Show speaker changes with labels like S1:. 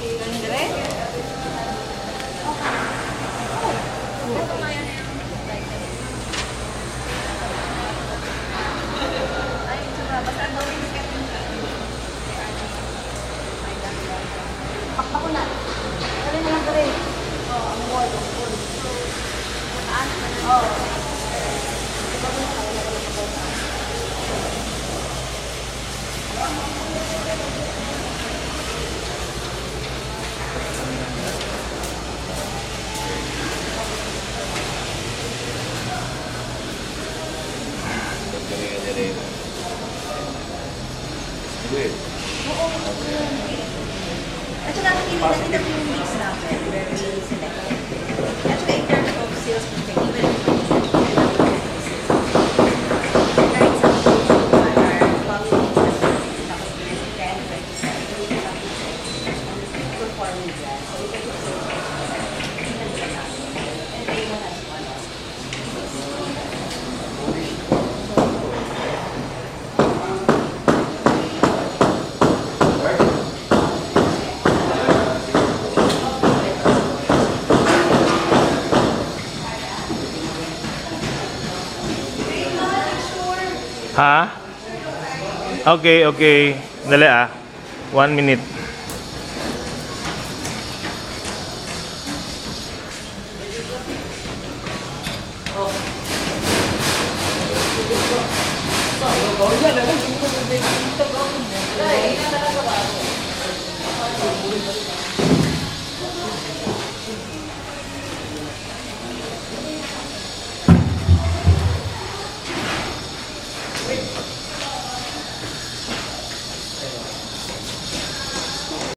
S1: Pakpak ko na. Dali na lang dali. Oo, ang wall. Oo. At saka nakikita yung mix natin, very selective. At saka in terms of sales perspective, even kahit sa coffee, tapos 10, 20, performing brand. So we can do sales and everyone has one also.
S2: Ha? Okay, okay. Dali ah. 1 minute.
S3: Có nhận được